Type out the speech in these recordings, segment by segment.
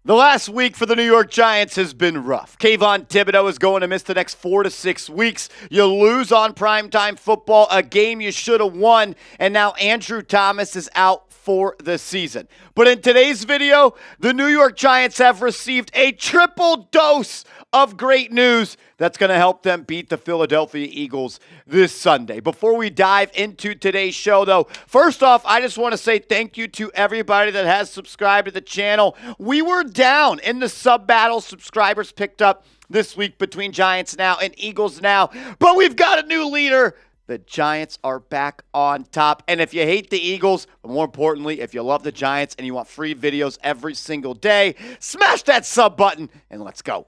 The last week for the New York Giants has been rough. Kayvon Thibodeau is going to miss the next 4 to 6 weeks. You lose on primetime football, a game you should have won, and now Andrew Thomas is out for the season. But in today's video, the New York Giants have received a triple dose of great news that's going to help them beat the Philadelphia Eagles this Sunday. Before we dive into today's show, though, first off, I just want to say thank you to everybody that has subscribed to the channel. We were down in the sub battle. Subscribers picked up this week between Giants Now and Eagles Now, but we've got a new leader. The Giants are back on top. And if you hate the Eagles, but more importantly, if you love the Giants and you want free videos every single day, smash that sub button and let's go.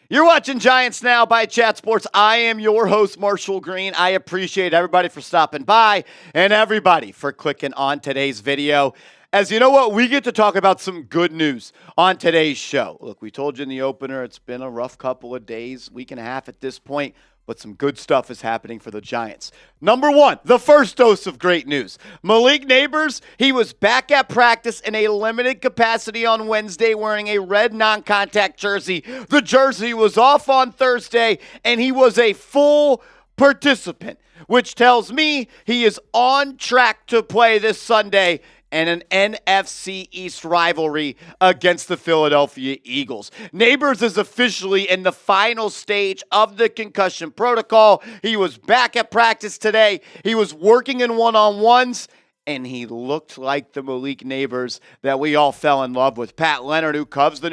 You're watching Giants Now by Chat Sports. I am your host, Marshall Green. I appreciate everybody for stopping by and everybody for clicking on today's video. As you know what, we get to talk about some good news on today's show. Look, we told you in the opener, it's been a rough couple of days, week and a half at this point, but some good stuff is happening for the Giants. Number one, the first dose of great news. Malik Nabers, he was back at practice in a limited capacity on Wednesday wearing a red non-contact jersey. The jersey was off on Thursday, and he was a full participant, which tells me he is on track to play this Sunday and an NFC East rivalry against the Philadelphia Eagles. Nabers is officially in the final stage of the concussion protocol. He was back at practice today. He was working in one-on-ones, and he looked like the Malik Nabers that we all fell in love with. Pat Leonard, who covers the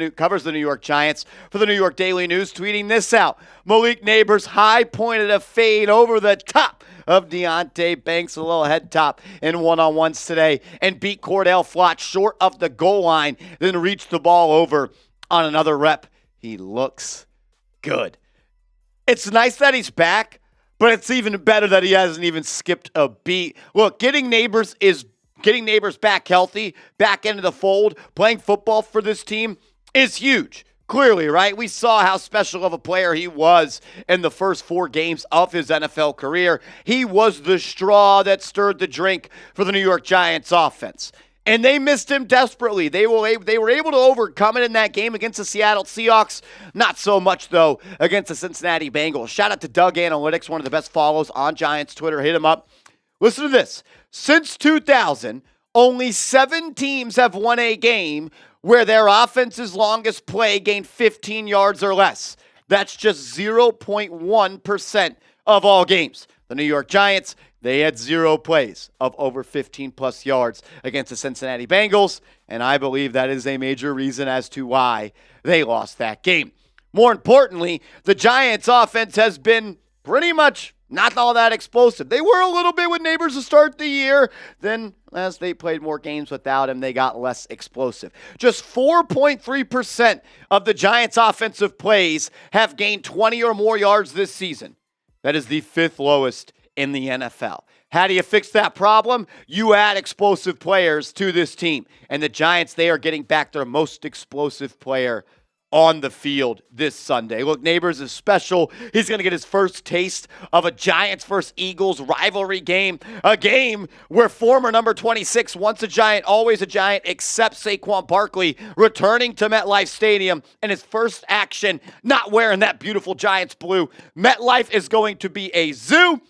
New York Giants for the New York Daily News, tweeting this out. Malik Nabers high pointed a fade over the top of Deonte Banks, a little head top in one-on-ones today, and beat Cor'Dale Flott short of the goal line, then reached the ball over on another rep. He looks good. It's nice that he's back, but it's even better that he hasn't even skipped a beat. Look, getting Nabers back healthy, back into the fold, playing football for this team is huge. Clearly, right? We saw how special of a player he was in the first 4 games of his NFL career. He was the straw that stirred the drink for the New York Giants offense. And they missed him desperately. They were able to overcome it in that game against the Seattle Seahawks. Not so much, though, against the Cincinnati Bengals. Shout out to Doug Analytics, one of the best follows on Giants Twitter. Hit him up. Listen to this. Since 2000, only 7 teams have won a game where their offense's longest play gained 15 yards or less. That's just 0.1% of all games. The New York Giants, they had 0 plays of over 15-plus yards against the Cincinnati Bengals, and I believe that is a major reason as to why they lost that game. More importantly, the Giants' offense has been pretty much not all that explosive. They were a little bit with Nabers to start the year. Then, as they played more games without him, they got less explosive. Just 4.3% of the Giants' offensive plays have gained 20 or more yards this season. That is the 5th lowest in the NFL. How do you fix that problem? You add explosive players to this team. And the Giants, they are getting back their most explosive player on the field this Sunday. Look, Nabers is special. He's going to get his first taste of a Giants versus Eagles rivalry game, a game where former number 26, once a Giant, always a Giant, except Saquon Barkley, returning to MetLife Stadium in his first action, not wearing that beautiful Giants blue. MetLife is going to be a zoo.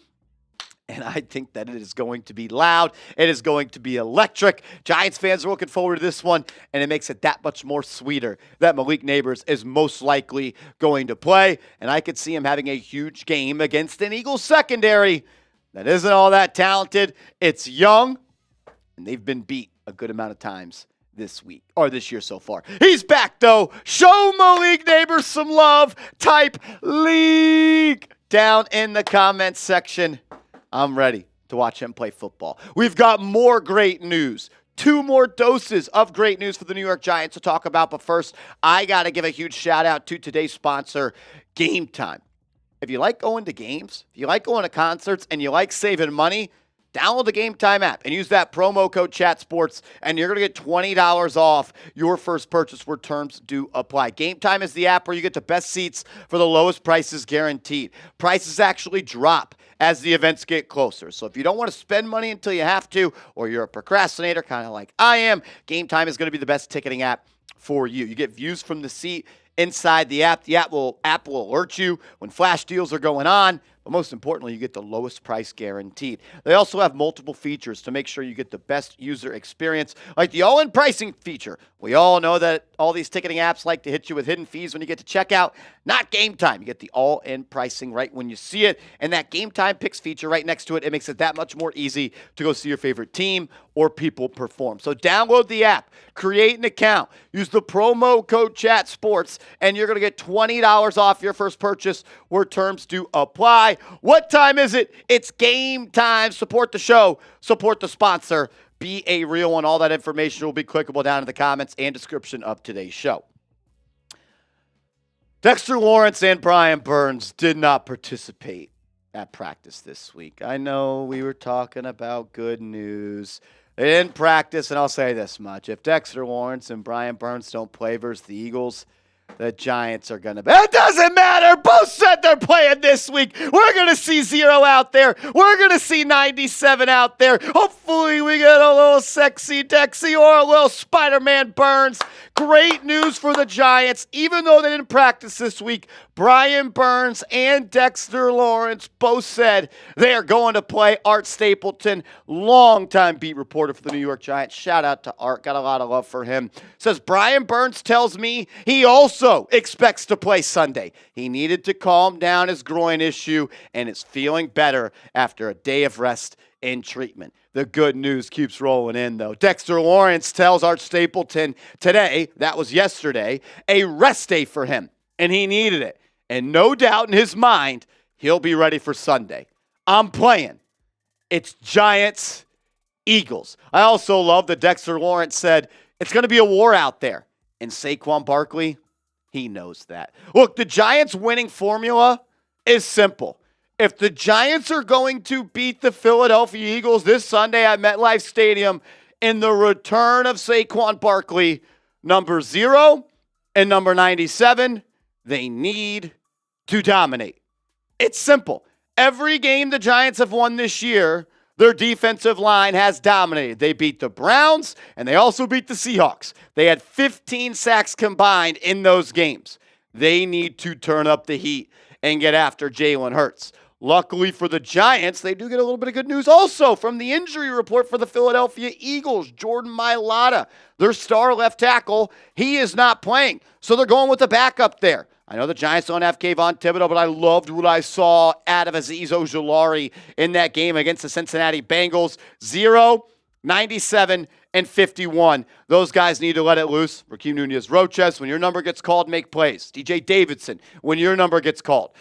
And I think that it is going to be loud. It is going to be electric. Giants fans are looking forward to this one, and it makes it that much more sweeter that Malik Nabers is most likely going to play. And I could see him having a huge game against an Eagles secondary that isn't all that talented. It's young, and they've been beat a good amount of times this week, or this year so far. He's back, though. Show Malik Nabers some love. Type league down in the comments section. I'm ready to watch him play football. We've got more great news. 2 more doses of great news for the New York Giants to talk about. But first, I got to give a huge shout out to today's sponsor, Game Time. If you like going to games, if you like going to concerts, and you like saving money, download the Game Time app and use that promo code ChatSports, and you're going to get $20 off your first purchase where terms do apply. Game Time is the app where you get the best seats for the lowest prices guaranteed. Prices actually drop as the events get closer. So if you don't want to spend money until you have to, or you're a procrastinator, kind of like I am, Game Time is going to be the best ticketing app for you. You get views from the seat inside the app. The app will alert you when flash deals are going on. But most importantly, you get the lowest price guaranteed. They also have multiple features to make sure you get the best user experience, like the all-in pricing feature. We all know that all these ticketing apps like to hit you with hidden fees when you get to checkout. Not Game Time. You get the all-in pricing right when you see it. And that Game Time picks feature right next to it, it makes it that much more easy to go see your favorite team or people perform. So download the app, create an account, use the promo code ChatSports, and you're going to get $20 off your first purchase where terms do apply. What time is it? It's game time. Support the show. Support the sponsor. Be a real one. All that information will be clickable down in the comments and description of today's show. Dexter Lawrence and Brian Burns did not participate at practice this week. I know we were talking about good news. They didn't practice, and I'll say this much. If Dexter Lawrence and Brian Burns don't play versus the Eagles, the Giants are going to be. It doesn't matter. Both said they're playing this week. We're going to see 0 out there. We're going to see 97 out there. Hopefully we get a little sexy Dexy or a little Spider-Man Burns. Great news for the Giants. Even though they didn't practice this week, Brian Burns and Dexter Lawrence both said they are going to play. Art Stapleton, longtime beat reporter for the New York Giants. Shout out to Art. Got a lot of love for him. Says Brian Burns tells me he also expects to play Sunday. He needed to calm down his groin issue and is feeling better after a day of rest and treatment. The good news keeps rolling in, though. Dexter Lawrence tells Art Stapleton today, that was yesterday, a rest day for him, and he needed it. And no doubt in his mind, he'll be ready for Sunday. I'm playing. It's Giants, Eagles. I also love that Dexter Lawrence said it's going to be a war out there. And Saquon Barkley, he knows that. Look, the Giants' winning formula is simple. If the Giants are going to beat the Philadelphia Eagles this Sunday at MetLife Stadium in the return of Saquon Barkley, number 0 and number 97, they need to dominate. It's simple. Every game the Giants have won this year, their defensive line has dominated. They beat the Browns, and they also beat the Seahawks. They had 15 sacks combined in those games. They need to turn up the heat and get after Jalen Hurts. Luckily for the Giants, they do get a little bit of good news also from the injury report for the Philadelphia Eagles. Jordan Mailata, their star left tackle, he is not playing. So they're going with the backup there. I know the Giants don't have Kayvon Thibodeau, but I loved what I saw out of Azeez Ojulari in that game against the Cincinnati Bengals. 0, 97, and 51. Those guys need to let it loose. Raheem Nunez-Roches, when your number gets called, make plays. DJ Davidson, when your number gets called,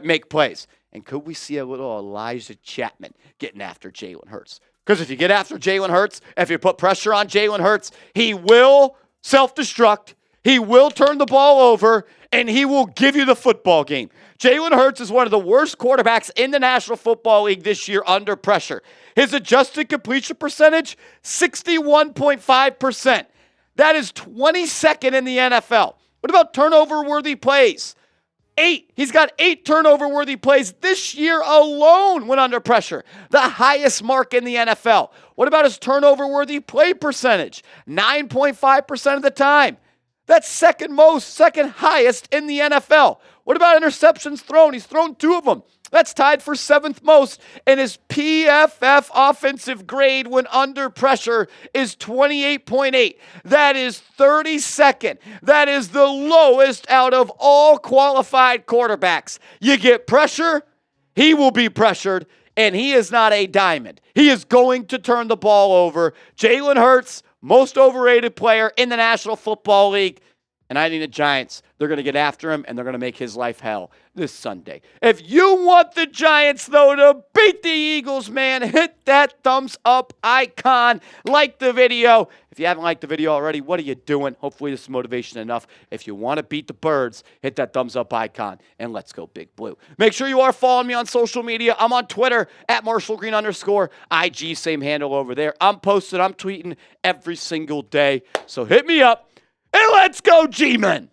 make plays. And could we see a little Elijah Chapman getting after Jalen Hurts? Because if you get after Jalen Hurts, if you put pressure on Jalen Hurts, he will self-destruct, he will turn the ball over, and he will give you the football game. Jalen Hurts is one of the worst quarterbacks in the National Football League this year under pressure. His adjusted completion percentage, 61.5%. That is 22nd in the NFL. What about turnover-worthy plays? 8. He's got 8 turnover-worthy plays this year alone when under pressure. The highest mark in the NFL. What about his turnover-worthy play percentage? 9.5% of the time. That's second highest in the NFL. What about interceptions thrown? He's thrown 2 of them. That's tied for 7th most. And his PFF offensive grade when under pressure is 28.8. That is 32nd. That is the lowest out of all qualified quarterbacks. You get pressure, he will be pressured, and he is not a diamond. He is going to turn the ball over. Jalen Hurts, most overrated player in the National Football League. And I think the Giants, they're going to get after him, and they're going to make his life hell this Sunday. If you want the Giants, though, to beat the Eagles, man, hit that thumbs up icon. Like the video. If you haven't liked the video already, what are you doing? Hopefully this is motivation enough. If you want to beat the Birds, hit that thumbs up icon, and let's go Big Blue. Make sure you are following me on social media. I'm on Twitter, @MarshallGreen_. IG, same handle over there. I'm posting, I'm tweeting every single day. So hit me up. And let's go, G-Men!